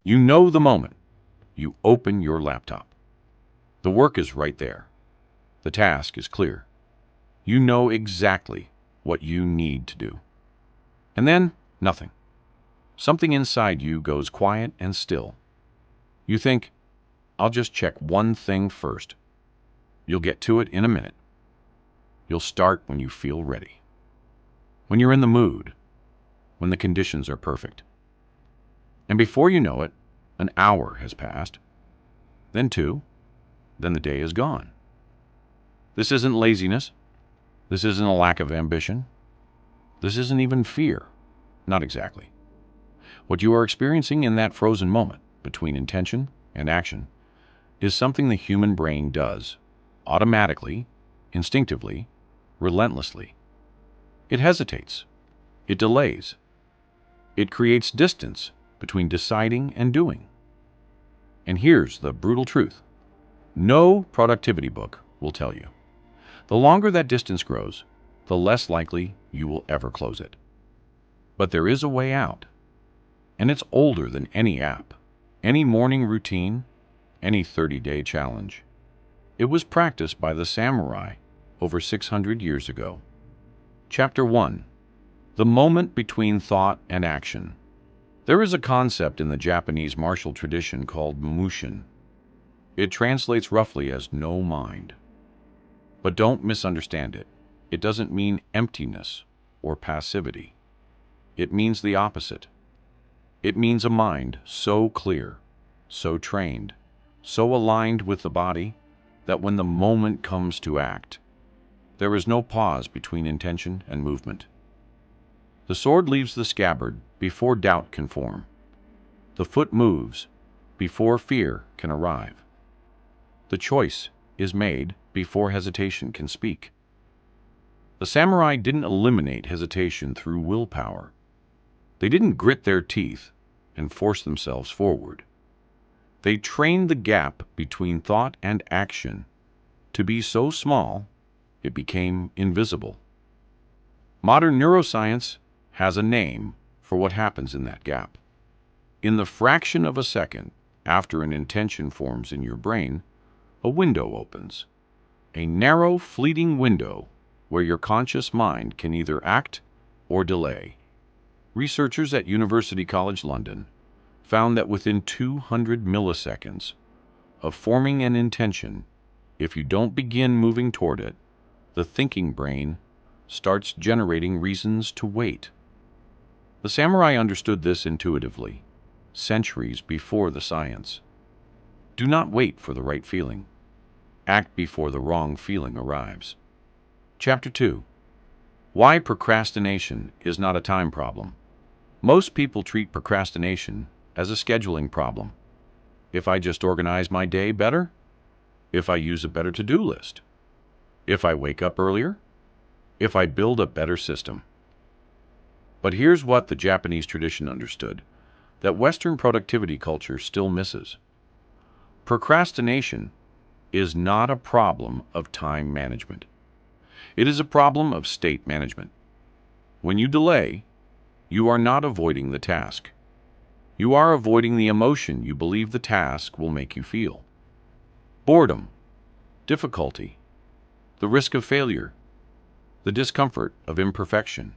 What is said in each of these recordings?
You know the moment you open your laptop. The work is right there. The task is clear. You know exactly what you need to do. And then, nothing. Something inside you goes quiet and still. You think, I'll just check one thing first. You'll get to it in a minute. You'll start when you feel ready. When you're in the mood. When the conditions are perfect. And before you know it, an hour has passed. Then 2. Then the day is gone. This isn't laziness. This isn't a lack of ambition. This isn't even fear. Not exactly. What you are experiencing in that frozen moment between intention and action is something the human brain does, automatically, instinctively, relentlessly. It hesitates. It delays. It creates distance between deciding and doing. And here's the brutal truth. No productivity book will tell you. The longer that distance grows, the less likely you will ever close it. But there is a way out. And it's older than any app, any morning routine, any 30-day challenge. It was practiced by the samurai over 600 years ago. Chapter 1. The moment between thought and action. There is a concept in the Japanese martial tradition called Mushin. It translates roughly as no mind. But don't misunderstand it. It doesn't mean emptiness or passivity. It means the opposite. It means a mind so clear, so trained, so aligned with the body that when the moment comes to act, there is no pause between intention and movement. The sword leaves the scabbard before doubt can form. The foot moves before fear can arrive. The choice is made before hesitation can speak. The samurai didn't eliminate hesitation through willpower. They didn't grit their teeth and force themselves forward. They trained the gap between thought and action to be so small it became invisible. Modern neuroscience has a name for what happens in that gap. In the fraction of a second after an intention forms in your brain, a window opens. A narrow, fleeting window where your conscious mind can either act or delay. Researchers at University College London found that within 200 milliseconds of forming an intention, if you don't begin moving toward it, the thinking brain starts generating reasons to wait. The samurai understood this intuitively, centuries before the science. Do not wait for the right feeling. Act before the wrong feeling arrives. Chapter 2. Why procrastination is not a time problem. Most people treat procrastination as a scheduling problem. If I just organize my day better? If I use a better to-do list? If I wake up earlier? If I build a better system? But here's what the Japanese tradition understood, that Western productivity culture still misses. Procrastination is not a problem of time management. It is a problem of state management. When you delay, you are not avoiding the task. You are avoiding the emotion you believe the task will make you feel. Boredom, difficulty, the risk of failure, the discomfort of imperfection,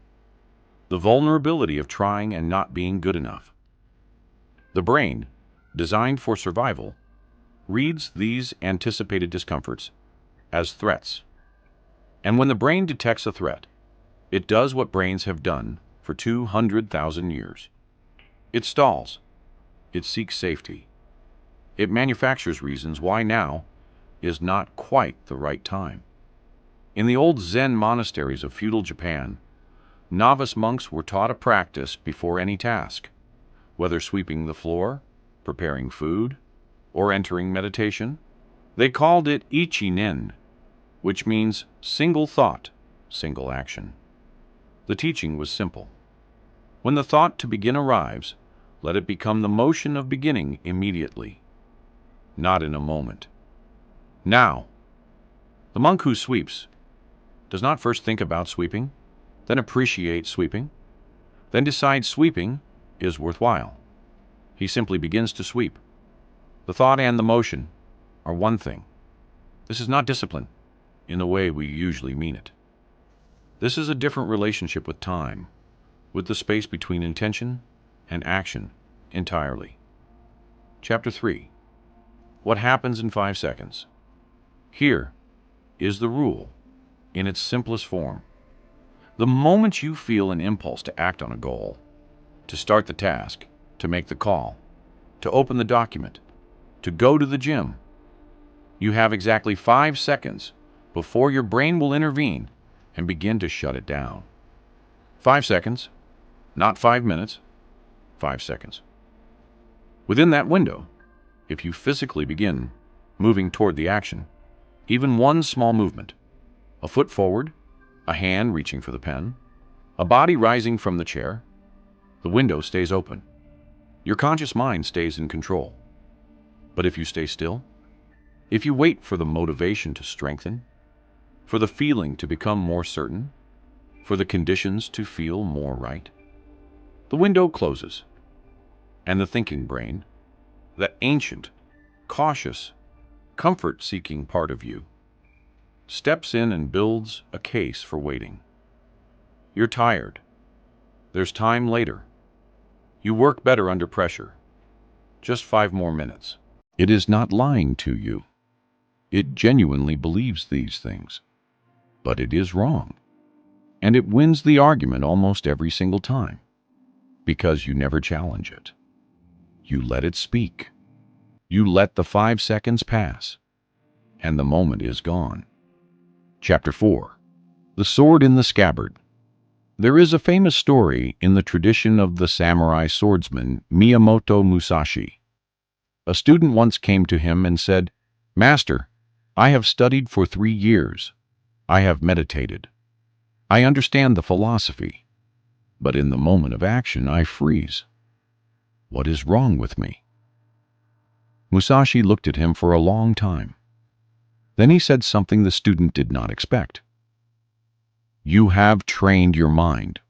the vulnerability of trying and not being good enough. The brain, designed for survival, reads these anticipated discomforts as threats. And when the brain detects a threat, it does what brains have done for 200,000 years. It stalls. It seeks safety. It manufactures reasons why now is not quite the right time. In the old Zen monasteries of feudal Japan, novice monks were taught a practice before any task, whether sweeping the floor, preparing food, or entering meditation. They called it ichi-nen, which means single thought, single action. The teaching was simple. When the thought to begin arrives, let it become the motion of beginning immediately, not in a moment. Now, the monk who sweeps does not first think about sweeping, then appreciate sweeping, then decide sweeping is worthwhile. He simply begins to sweep. The thought and the motion are one thing. This is not discipline in the way we usually mean it. This is a different relationship with time, with the space between intention and action entirely. Chapter 3. What happens in 5 seconds? Here is the rule in its simplest form. The moment you feel an impulse to act on a goal, to start the task, to make the call, to open the document, to go to the gym, you have exactly 5 seconds before your brain will intervene and begin to shut it down. 5 seconds, not 5 minutes, 5 seconds. Within that window, if you physically begin moving toward the action, even one small movement, a foot forward, a hand reaching for the pen, a body rising from the chair, the window stays open. Your conscious mind stays in control. But if you stay still, if you wait for the motivation to strengthen, for the feeling to become more certain, for the conditions to feel more right, the window closes, and the thinking brain, that ancient, cautious, comfort-seeking part of you, steps in and builds a case for waiting. You're tired. There's time later. You work better under pressure. Just 5 more minutes. It is not lying to you. It genuinely believes these things. But it is wrong. And it wins the argument almost every single time. Because you never challenge it. You let it speak. You let the 5 seconds pass. And the moment is gone. Chapter 4. The Sword in the Scabbard. There is a famous story in the tradition of the samurai swordsman Miyamoto Musashi. A student once came to him and said, "Master, I have studied for 3 years. I have meditated. I understand the philosophy. But in the moment of action, I freeze. What is wrong with me?" Musashi looked at him for a long time. Then he said something the student did not expect. "You have trained your mind.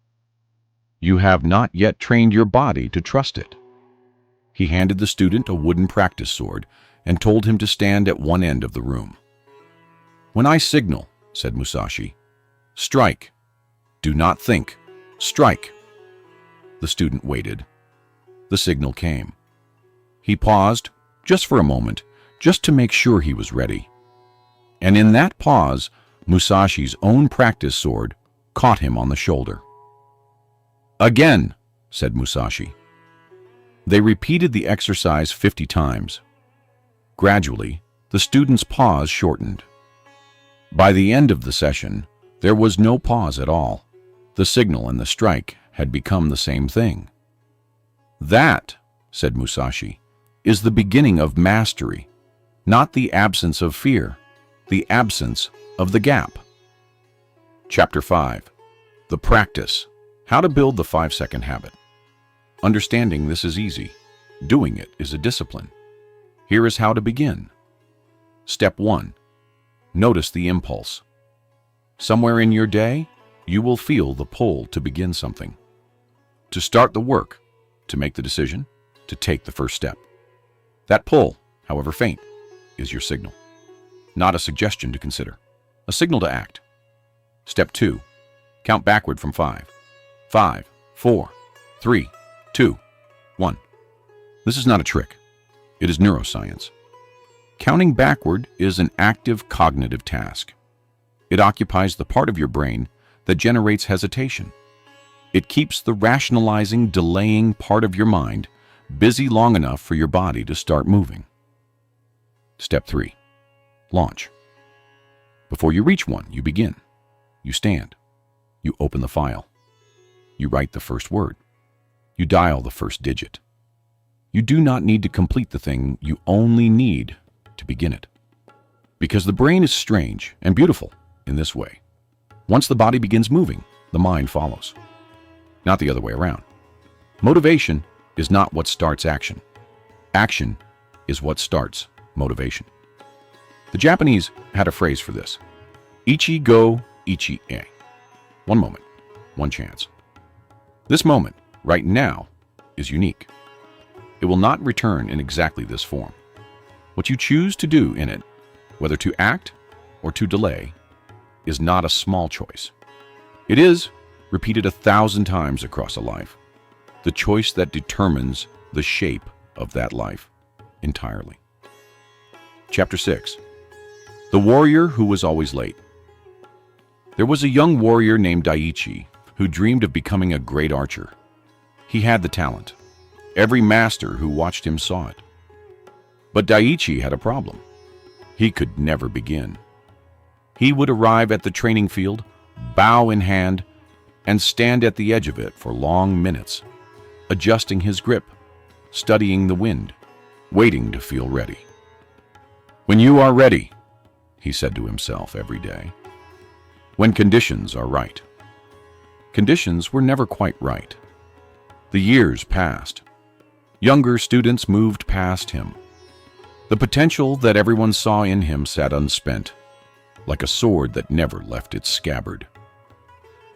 You have not yet trained your body to trust it." He handed the student a wooden practice sword and told him to stand at one end of the room. "When I signal," said Musashi, "strike. Do not think. Strike." The student waited. The signal came. He paused, just for a moment, just to make sure he was ready. And in that pause, Musashi's own practice sword caught him on the shoulder. "Again," said Musashi. They repeated the exercise 50 times. Gradually, the student's pause shortened. By the end of the session, there was no pause at all. The signal and the strike had become the same thing. "That," said Musashi, "is the beginning of mastery, not the absence of fear, the absence of the gap." Chapter 5. The Practice. How to build the 5-second habit. Understanding this is easy. Doing it is a discipline. Here is how to begin. Step 1. Notice the impulse. Somewhere in your day, you will feel the pull to begin something. To start the work, to make the decision, to take the first step. That pull, however faint, is your signal. Not a suggestion to consider. A signal to act. Step 2. Count backward from 5. 5, 4, 3, 2, 1. This is not a trick. It is neuroscience. Counting backward is an active cognitive task. It occupies the part of your brain that generates hesitation. It keeps the rationalizing, delaying part of your mind busy long enough for your body to start moving. Step 3. Launch. Before you reach one, you begin. You stand. You open the file. You write the first word. You dial the first digit. You do not need to complete the thing, you only need to begin it. Because the brain is strange and beautiful in this way. Once the body begins moving, the mind follows. Not the other way around. Motivation is not what starts action. Action is what starts motivation. The Japanese had a phrase for this. Ichi go, ichi e. One moment, one chance. This moment, right now, is unique. It will not return in exactly this form. What you choose to do in it, whether to act or to delay, is not a small choice. It is, repeated 1,000 times across a life, the choice that determines the shape of that life entirely. Chapter 6. The Warrior Who Was Always Late. There was a young warrior named Daiichi who dreamed of becoming a great archer. He had the talent. Every master who watched him saw it. But Daiichi had a problem. He could never begin. He would arrive at the training field, bow in hand, and stand at the edge of it for long minutes, adjusting his grip, studying the wind, waiting to feel ready. "When you are ready," he said to himself every day. "When conditions are right." Conditions were never quite right. The years passed. Younger students moved past him. The potential that everyone saw in him sat unspent, like a sword that never left its scabbard.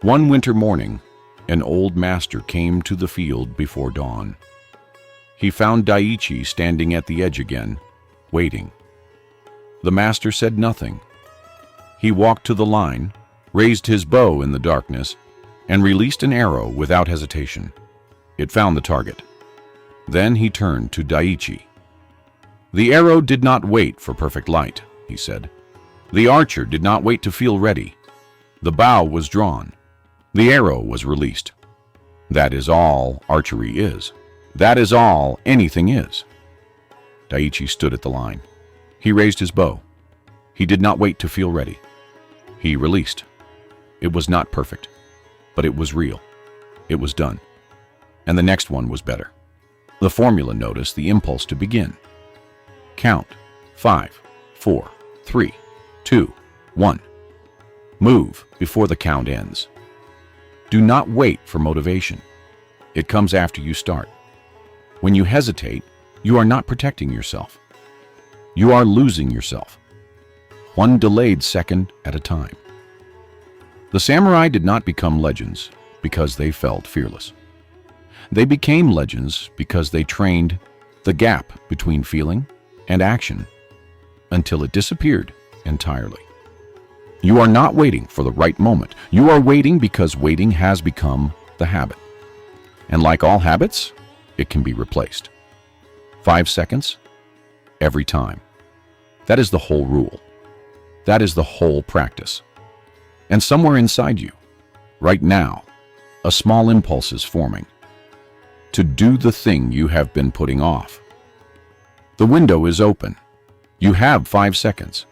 One winter morning, an old master came to the field before dawn. He found Daiichi standing at the edge again, waiting. The master said nothing. He walked to the line, raised his bow in the darkness, and released an arrow without hesitation. It found the target. Then he turned to Daiichi. "The arrow did not wait for perfect light," he said. "The archer did not wait to feel ready. The bow was drawn. The arrow was released. That is all archery is. That is all anything is." Daiichi stood at the line. He raised his bow. He did not wait to feel ready. He released. It was not perfect, but it was real. It was done. And the next one was better. The formula noticed the impulse to begin. Count. 5, 4, 3, 2, 1. Move before the count ends. Do not wait for motivation. It comes after you start. When you hesitate, you are not protecting yourself. You are losing yourself, one delayed second at a time. The samurai did not become legends because they felt fearless. They became legends because they trained the gap between feeling and action until it disappeared entirely. You are not waiting for the right moment. You are waiting because waiting has become the habit. And like all habits, it can be replaced. 5 seconds, every time. That is the whole rule. That is the whole practice. And somewhere inside you, right now, a small impulse is forming to do the thing you have been putting off. The window is open. You have 5 seconds.